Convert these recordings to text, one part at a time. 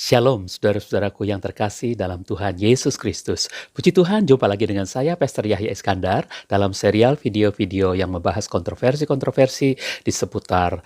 Shalom, saudara-saudaraku yang terkasih dalam Tuhan Yesus Kristus. Puji Tuhan, jumpa lagi dengan saya, Pastor Yahya Iskandar, dalam serial video-video yang membahas kontroversi-kontroversi di seputar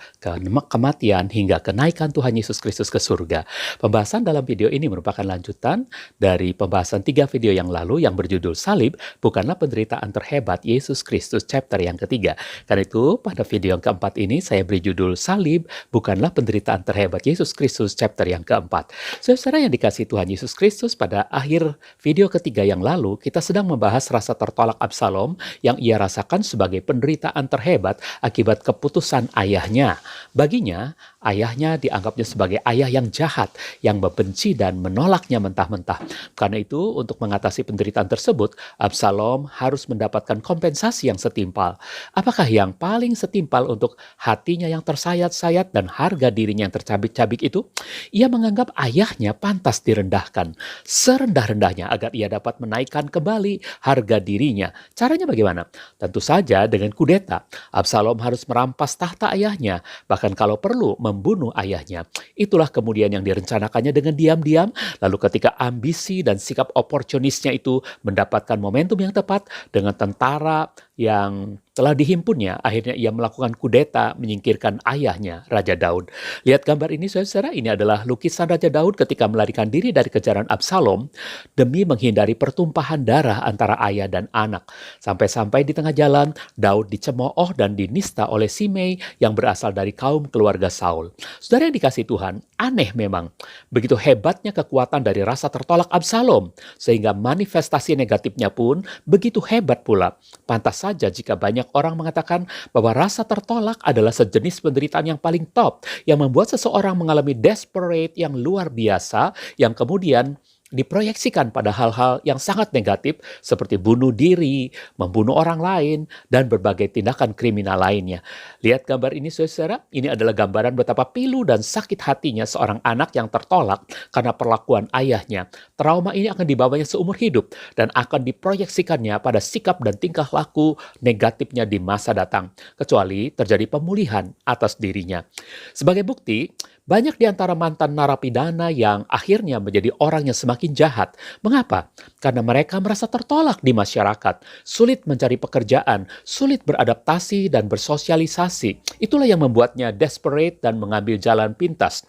kematian hingga kenaikan Tuhan Yesus Kristus ke surga. Pembahasan dalam video ini merupakan lanjutan dari pembahasan 3 video yang lalu yang berjudul Salib bukanlah penderitaan terhebat Yesus Kristus, chapter yang ketiga. Karena itu, pada video yang keempat ini saya beri judul Salib bukanlah penderitaan terhebat Yesus Kristus, chapter yang keempat. Saudara yang dikasihi Tuhan Yesus Kristus, pada akhir video ketiga yang lalu, kita sedang membahas rasa tertolak Absalom yang ia rasakan sebagai penderitaan terhebat akibat keputusan ayahnya. Baginya, ayahnya dianggapnya sebagai ayah yang jahat, yang membenci dan menolaknya mentah-mentah. Karena itu, untuk mengatasi penderitaan tersebut, Absalom harus mendapatkan kompensasi yang setimpal. Apakah yang paling setimpal untuk hatinya yang tersayat-sayat dan harga dirinya yang tercabik-cabik itu? Ia menganggap ayahnya pantas direndahkan serendah-rendahnya agar ia dapat menaikkan kembali harga dirinya. Caranya bagaimana? Tentu saja dengan kudeta. Absalom harus merampas tahta ayahnya, bahkan kalau perlu membunuh ayahnya. Itulah kemudian yang direncanakannya dengan diam-diam, lalu ketika ambisi dan sikap oportunisnya itu mendapatkan momentum yang tepat dengan tentara yang telah dihimpunnya, akhirnya ia melakukan kudeta menyingkirkan ayahnya, Raja Daud. Lihat gambar ini saudara, ini adalah lukisan Raja Daud ketika melarikan diri dari kejaran Absalom demi menghindari pertumpahan darah antara ayah dan anak. Sampai-sampai di tengah jalan, Daud dicemooh dan dinista oleh Simei yang berasal dari kaum keluarga Saul. Saudara yang dikasihi Tuhan, aneh memang. Begitu hebatnya kekuatan dari rasa tertolak Absalom, sehingga manifestasi negatifnya pun begitu hebat pula. Pantas saja jika banyak orang mengatakan bahwa rasa tertolak adalah sejenis penderitaan yang paling top, yang membuat seseorang mengalami desperate yang luar biasa, yang kemudian diproyeksikan pada hal-hal yang sangat negatif seperti bunuh diri, membunuh orang lain, dan berbagai tindakan kriminal lainnya. Lihat gambar ini saudara, ini adalah gambaran betapa pilu dan sakit hatinya seorang anak yang tertolak karena perlakuan ayahnya. Trauma ini akan dibawanya seumur hidup dan akan diproyeksikannya pada sikap dan tingkah laku negatifnya di masa datang, kecuali terjadi pemulihan atas dirinya. Sebagai bukti, banyak di antara mantan narapidana yang akhirnya menjadi orang yang semakin jahat. Mengapa? Karena mereka merasa tertolak di masyarakat, sulit mencari pekerjaan, sulit beradaptasi dan bersosialisasi. Itulah yang membuatnya desperate dan mengambil jalan pintas,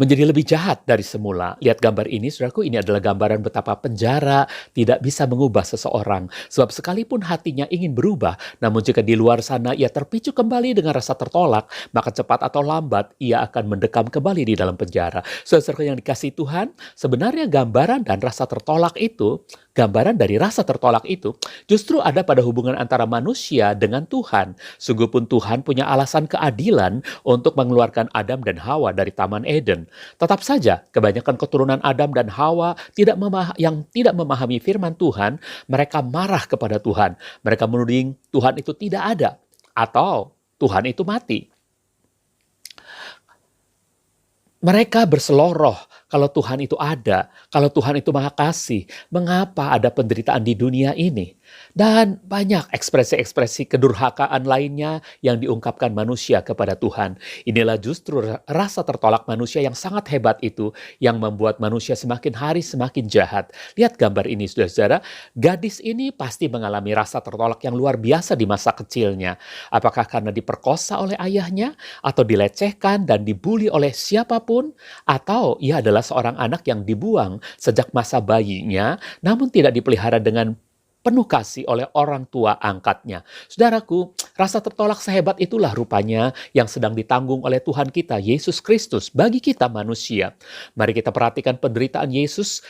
menjadi lebih jahat dari semula. Lihat gambar ini, saudaraku, ini adalah gambaran betapa penjara tidak bisa mengubah seseorang. Sebab sekalipun hatinya ingin berubah, namun jika di luar sana ia terpicu kembali dengan rasa tertolak, maka cepat atau lambat ia akan mendekam kembali di dalam penjara. Saudara-saudara yang dikasihi Tuhan, sebenarnya gambaran dan rasa tertolak itu, gambaran dari rasa tertolak itu, justru ada pada hubungan antara manusia dengan Tuhan. Sungguh pun Tuhan punya alasan keadilan untuk mengeluarkan Adam dan Hawa dari Taman Eden. Tetap saja, kebanyakan keturunan Adam dan Hawa yang tidak memahami firman Tuhan, mereka marah kepada Tuhan. Mereka menuding Tuhan itu tidak ada, atau Tuhan itu mati. Mereka berseloroh kalau Tuhan itu ada, kalau Tuhan itu Maha Kasih, mengapa ada penderitaan di dunia ini? Dan banyak ekspresi-ekspresi kedurhakaan lainnya yang diungkapkan manusia kepada Tuhan. Inilah justru rasa tertolak manusia yang sangat hebat itu yang membuat manusia semakin hari semakin jahat. Lihat gambar ini saudara-saudara, gadis ini pasti mengalami rasa tertolak yang luar biasa di masa kecilnya. Apakah karena diperkosa oleh ayahnya, atau dilecehkan dan dibuli oleh siapapun, atau ia adalah seorang anak yang dibuang sejak masa bayinya, namun tidak dipelihara dengan penuh kasih oleh orang tua angkatnya. Saudaraku, rasa tertolak sehebat itulah rupanya yang sedang ditanggung oleh Tuhan kita, Yesus Kristus, bagi kita manusia. Mari kita perhatikan penderitaan Yesus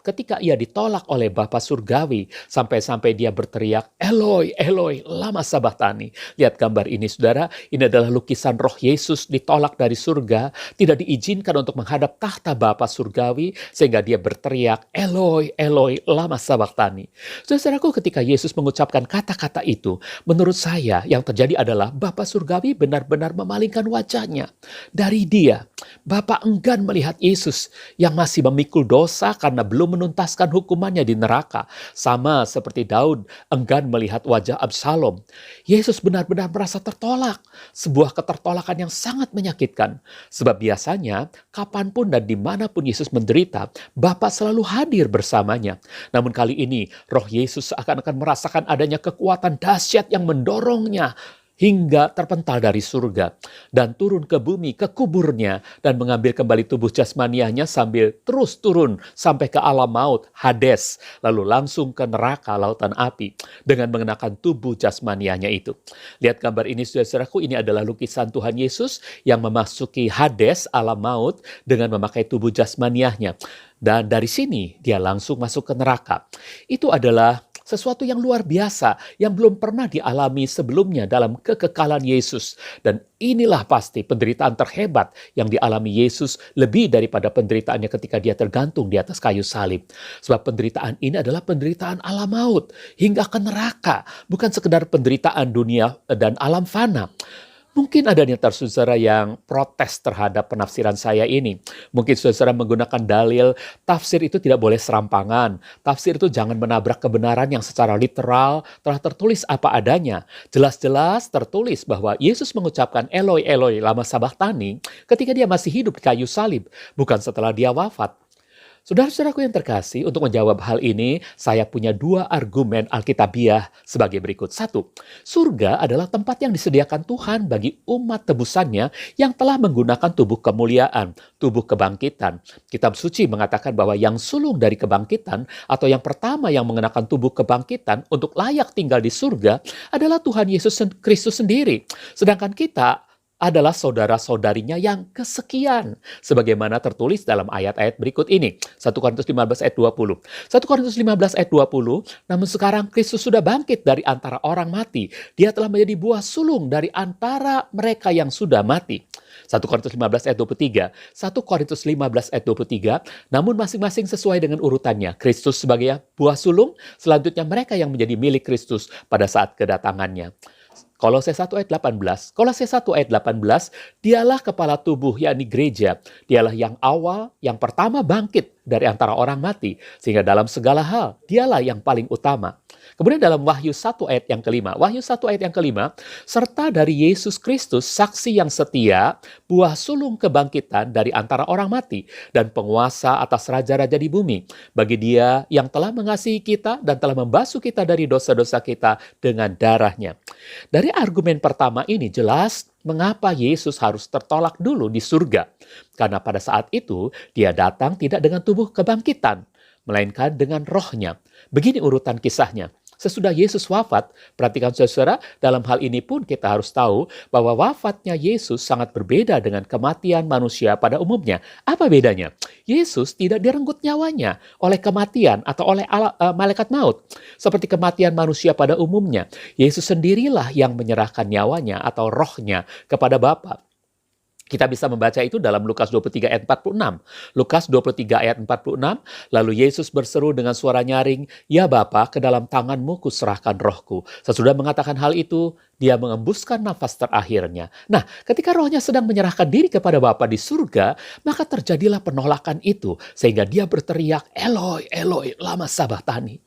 ketika ia ditolak oleh Bapa Surgawi, sampai-sampai dia berteriak, Eloi, Eloi, lama sabachthani. Lihat gambar ini saudara, ini adalah lukisan roh Yesus ditolak dari surga, tidak diizinkan untuk menghadap tahta Bapa Surgawi, sehingga dia berteriak, Eloi, Eloi, lama sabachthani. Saudara Saudaraku, ketika Yesus mengucapkan kata-kata itu, menurut saya yang terjadi adalah Bapa Surgawi benar-benar memalingkan wajahnya dari dia. Bapa enggan melihat Yesus yang masih memikul dosa karena belum menuntaskan hukumannya di neraka. Sama seperti Daud enggan melihat wajah Absalom. Yesus benar-benar merasa tertolak. Sebuah ketertolakan yang sangat menyakitkan. Sebab biasanya, kapanpun dan dimanapun Yesus menderita, Bapa selalu hadir bersamanya. Namun kali ini, Roh Yesus seakan-akan merasakan adanya kekuatan dahsyat yang mendorongnya hingga terpental dari surga dan turun ke bumi, ke kuburnya, dan mengambil kembali tubuh jasmaniahnya sambil terus turun sampai ke alam maut, Hades, lalu langsung ke neraka lautan api dengan mengenakan tubuh jasmaniahnya itu. Lihat gambar ini, saudara-saudaraku, ini adalah lukisan Tuhan Yesus yang memasuki Hades, alam maut, dengan memakai tubuh jasmaniahnya. Dan dari sini dia langsung masuk ke neraka. Itu adalah sesuatu yang luar biasa yang belum pernah dialami sebelumnya dalam kekekalan Yesus. Dan inilah pasti penderitaan terhebat yang dialami Yesus lebih daripada penderitaannya ketika dia tergantung di atas kayu salib. Sebab penderitaan ini adalah penderitaan alam maut hingga ke neraka, bukan sekedar penderitaan dunia dan alam fana. Mungkin ada di antara saudara yang protes terhadap penafsiran saya ini. Mungkin saudara menggunakan dalil tafsir itu tidak boleh serampangan. Tafsir itu jangan menabrak kebenaran yang secara literal telah tertulis apa adanya. Jelas-jelas tertulis bahwa Yesus mengucapkan Eloi, Eloi, lama sabachthani ketika dia masih hidup di kayu salib, bukan setelah dia wafat. Saudara-saudaraku yang terkasih, untuk menjawab hal ini, saya punya dua argumen Alkitabiah sebagai berikut. Satu, surga adalah tempat yang disediakan Tuhan bagi umat tebusannya yang telah menggunakan tubuh kemuliaan, tubuh kebangkitan. Kitab suci mengatakan bahwa yang sulung dari kebangkitan atau yang pertama yang mengenakan tubuh kebangkitan untuk layak tinggal di surga adalah Tuhan Yesus Kristus sendiri. Sedangkan kita adalah saudara-saudarinya yang kesekian. Sebagaimana tertulis dalam ayat-ayat berikut ini. 1 Korintus 15 ayat 20. 1 Korintus 15 ayat 20, namun sekarang Kristus sudah bangkit dari antara orang mati. Dia telah menjadi buah sulung dari antara mereka yang sudah mati. 1 Korintus 15 ayat 23. 1 Korintus 15 ayat 23, namun masing-masing sesuai dengan urutannya. Kristus sebagai buah sulung, selanjutnya mereka yang menjadi milik Kristus pada saat kedatangannya. Kolose 1 ayat 18. Kolose 1 ayat 18, dialah kepala tubuh, yakni gereja. Dialah yang awal, yang pertama bangkit dari antara orang mati. Sehingga dalam segala hal, dialah yang paling utama. Kemudian dalam Wahyu 1 ayat yang kelima. Wahyu 1 ayat yang kelima, serta dari Yesus Kristus, saksi yang setia, buah sulung kebangkitan dari antara orang mati, dan penguasa atas raja-raja di bumi. Bagi dia yang telah mengasihi kita dan telah membasuh kita dari dosa-dosa kita dengan darahnya. Dari argumen pertama ini jelas mengapa Yesus harus tertolak dulu di surga. Karena pada saat itu dia datang tidak dengan tubuh kebangkitan, melainkan dengan rohnya. Begini urutan kisahnya. Sesudah Yesus wafat, perhatikan saudara, dalam hal ini pun kita harus tahu bahwa wafatnya Yesus sangat berbeda dengan kematian manusia pada umumnya. Apa bedanya? Yesus tidak direnggut nyawanya oleh kematian atau oleh malaikat maut. Seperti kematian manusia pada umumnya, Yesus sendirilah yang menyerahkan nyawanya atau rohnya kepada Bapa. Kita bisa membaca itu dalam Lukas 23 ayat 46. Lukas 23 ayat 46, lalu Yesus berseru dengan suara nyaring, "Ya Bapa, ke dalam tangan-Mu kuserahkan rohku." Sesudah mengatakan hal itu, dia mengembuskan nafas terakhirnya. Nah, ketika rohnya sedang menyerahkan diri kepada Bapa di surga, maka terjadilah penolakan itu, sehingga dia berteriak, "Eloi, Eloi, lama sabachthani."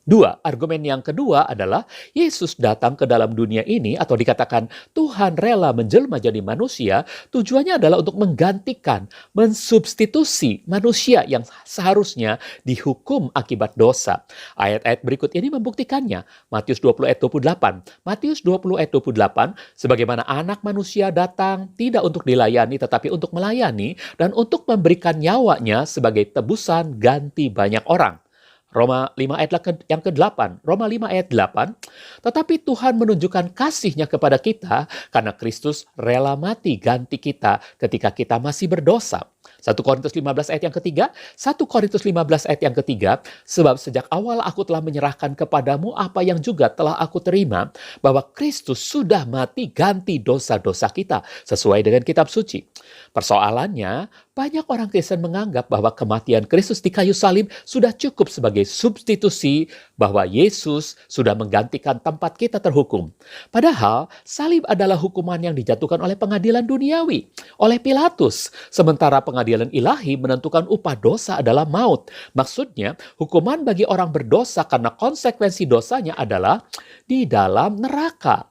Dua, argumen yang kedua adalah Yesus datang ke dalam dunia ini atau dikatakan Tuhan rela menjelma jadi manusia, tujuannya adalah untuk menggantikan, mensubstitusi manusia yang seharusnya dihukum akibat dosa. Ayat-ayat berikut ini membuktikannya. Matius 20 ayat 28. Matius 20 ayat 28, sebagaimana anak manusia datang tidak untuk dilayani tetapi untuk melayani dan untuk memberikan nyawanya sebagai tebusan ganti banyak orang. Roma 5 ayat yang ke-8. Roma 5 ayat 8. Tetapi Tuhan menunjukkan kasih-Nya kepada kita karena Kristus rela mati ganti kita ketika kita masih berdosa. 1 Korintus 15 ayat yang ketiga. 1 Korintus 15 ayat yang ketiga. Sebab sejak awal aku telah menyerahkan kepadamu apa yang juga telah aku terima, bahwa Kristus sudah mati ganti dosa-dosa kita sesuai dengan kitab suci. Persoalannya, banyak orang Kristen menganggap bahwa kematian Kristus di kayu salib sudah cukup sebagai substitusi bahwa Yesus sudah menggantikan tempat kita terhukum. Padahal salib adalah hukuman yang dijatuhkan oleh pengadilan duniawi, oleh Pilatus. Sementara pengadilan ilahi menentukan upah dosa adalah maut. Maksudnya, hukuman bagi orang berdosa karena konsekuensi dosanya adalah di dalam neraka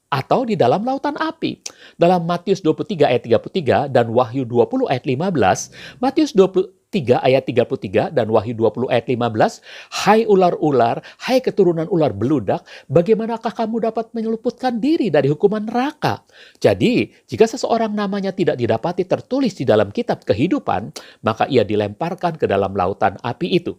atau di dalam lautan api. Dalam Matius 23 ayat 33 dan Wahyu 20 ayat 15, Matius 23 ayat 33 dan Wahyu 20 ayat 15, "Hai ular-ular, hai keturunan ular beludak, bagaimanakah kamu dapat menyeluputkan diri dari hukuman neraka?" Jadi, jika seseorang namanya tidak didapati tertulis di dalam kitab kehidupan, maka ia dilemparkan ke dalam lautan api itu.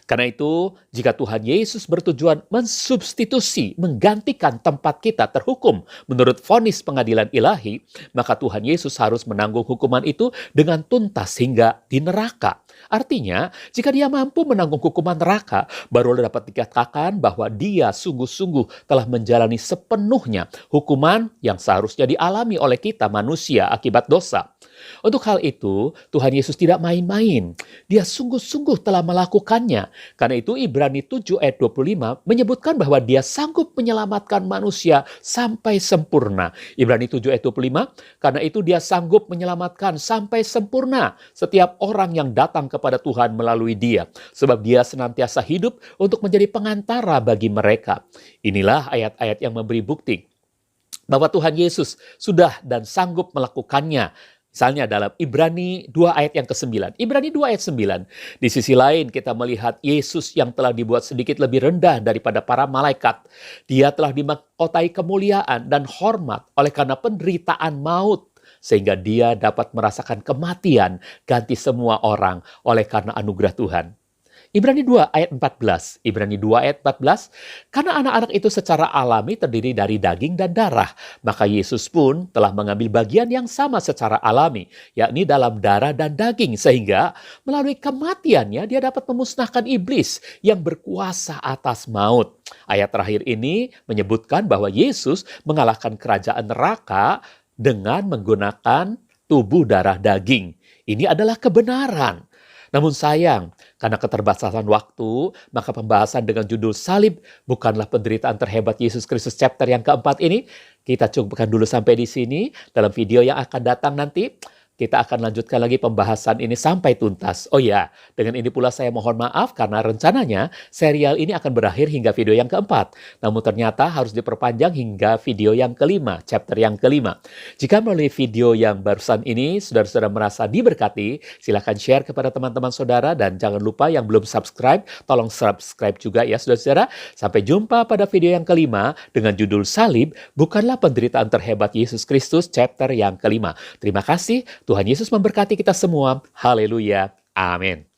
Karena itu, jika Tuhan Yesus bertujuan mensubstitusi, menggantikan tempat kita terhukum menurut vonis pengadilan ilahi, maka Tuhan Yesus harus menanggung hukuman itu dengan tuntas hingga di neraka. Artinya, jika dia mampu menanggung hukuman neraka, baru dapat dikatakan bahwa dia sungguh-sungguh telah menjalani sepenuhnya hukuman yang seharusnya dialami oleh kita manusia akibat dosa. Untuk hal itu, Tuhan Yesus tidak main-main. Dia sungguh-sungguh telah melakukannya. Karena itu Ibrani 7 ayat 25 menyebutkan bahwa dia sanggup menyelamatkan manusia sampai sempurna. Ibrani 7 ayat 25, karena itu dia sanggup menyelamatkan sampai sempurna setiap orang yang datang kepada Tuhan melalui dia. Sebab dia senantiasa hidup untuk menjadi pengantara bagi mereka. Inilah ayat-ayat yang memberi bukti bahwa Tuhan Yesus sudah dan sanggup melakukannya. Misalnya dalam Ibrani 2 ayat yang ke-9. Ibrani 2 ayat 9. Di sisi lain kita melihat Yesus yang telah dibuat sedikit lebih rendah daripada para malaikat. Dia telah dimahkotai kemuliaan dan hormat oleh karena penderitaan maut. Sehingga dia dapat merasakan kematian ganti semua orang oleh karena anugerah Tuhan. Ibrani 2 ayat 14. Ibrani 2 ayat 14. Karena anak-anak itu secara alami terdiri dari daging dan darah, maka Yesus pun telah mengambil bagian yang sama secara alami, yakni dalam darah dan daging, sehingga melalui kematiannya dia dapat memusnahkan iblis yang berkuasa atas maut. Ayat terakhir ini menyebutkan bahwa Yesus mengalahkan kerajaan neraka dengan menggunakan tubuh darah daging. Ini adalah kebenaran. Namun sayang, karena keterbatasan waktu, maka pembahasan dengan judul salib bukanlah penderitaan terhebat Yesus Kristus chapter yang keempat ini. Kita cukupkan dulu sampai di sini. Dalam video yang akan datang nanti, kita akan lanjutkan lagi pembahasan ini sampai tuntas. Oh ya, dengan ini pula saya mohon maaf karena rencananya serial ini akan berakhir hingga video yang keempat. Namun ternyata harus diperpanjang hingga video yang kelima, chapter yang kelima. Jika melalui video yang barusan ini saudara-saudara merasa diberkati, silakan share kepada teman-teman saudara dan jangan lupa yang belum subscribe, tolong subscribe juga ya saudara-saudara. Sampai jumpa pada video yang kelima dengan judul salib bukanlah penderitaan terhebat Yesus Kristus chapter yang kelima. Terima kasih. Tuhan Yesus memberkati kita semua. Haleluya. Amin.